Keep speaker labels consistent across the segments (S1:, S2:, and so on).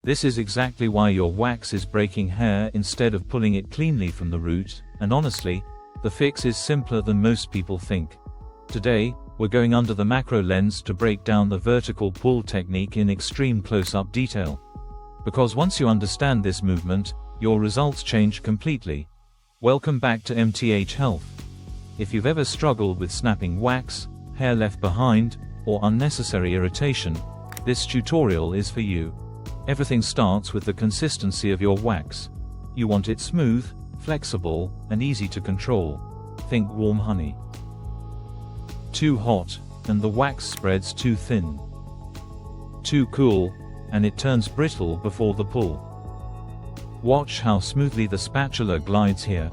S1: This is exactly why your wax is breaking hair instead of pulling it cleanly from the root, and honestly, the fix is simpler than most people think. Today, we're going under the macro lens to break down the vertical pull technique in extreme close-up detail. Because once you understand this movement, your results change completely. Welcome back to MTH Health. If you've ever struggled with snapping wax, hair left behind, or unnecessary irritation, this tutorial is for you. Everything starts with the consistency of your wax. You want it smooth, flexible, and easy to control. Think warm honey. Too hot, and the wax spreads too thin. Too cool, and it turns brittle before the pull. Watch how smoothly the spatula glides here.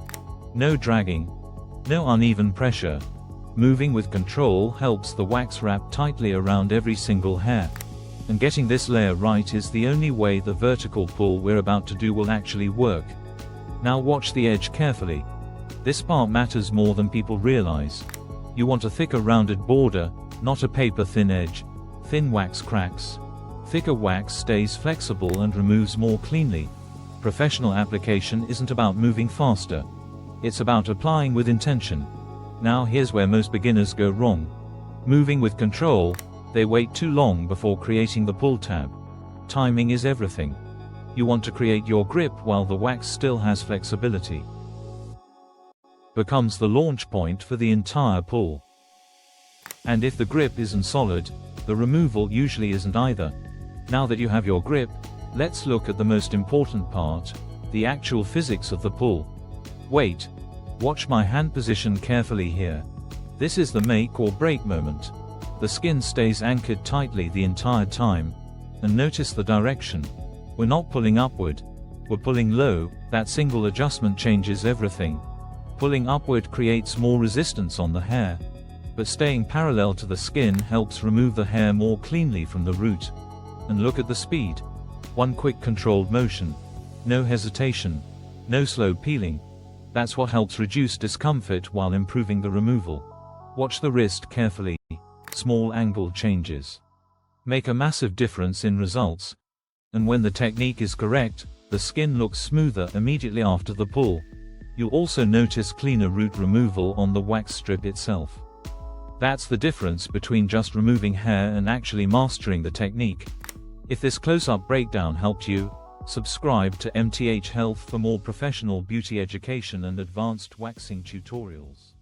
S1: No dragging, no uneven pressure. Moving with control helps the wax wrap tightly around every single hair. And getting this layer right is the only way the vertical pull we're about to do will actually work. Now watch the edge carefully. This part matters more than people realize. You want a thicker rounded border, not a paper-thin edge. Thin wax cracks. Thicker wax stays flexible and removes more cleanly. Professional application isn't about moving faster. It's about applying with intention. Now here's where most beginners go wrong. Moving with control, they wait too long before creating the pull tab. Timing is everything. You want to create your grip while the wax still has flexibility. Becomes the launch point for the entire pull. And if the grip isn't solid, the removal usually isn't either. Now that you have your grip, let's look at the most important part, the actual physics of the pull. Wait. Watch my hand position carefully here. This is the make or break moment. The skin stays anchored tightly the entire time. And notice the direction. We're not pulling upward. We're pulling low. That single adjustment changes everything. Pulling upward creates more resistance on the hair. But staying parallel to the skin helps remove the hair more cleanly from the root. And look at the speed. One quick controlled motion. No hesitation. No slow peeling. That's what helps reduce discomfort while improving the removal. Watch the wrist carefully. Small angle changes make a massive difference in results. And when the technique is correct, the skin looks smoother immediately after the pull. You'll also notice cleaner root removal on the wax strip itself. That's the difference between just removing hair and actually mastering the technique. If this close-up breakdown helped you, subscribe to MTH Health for more professional beauty education and advanced waxing tutorials.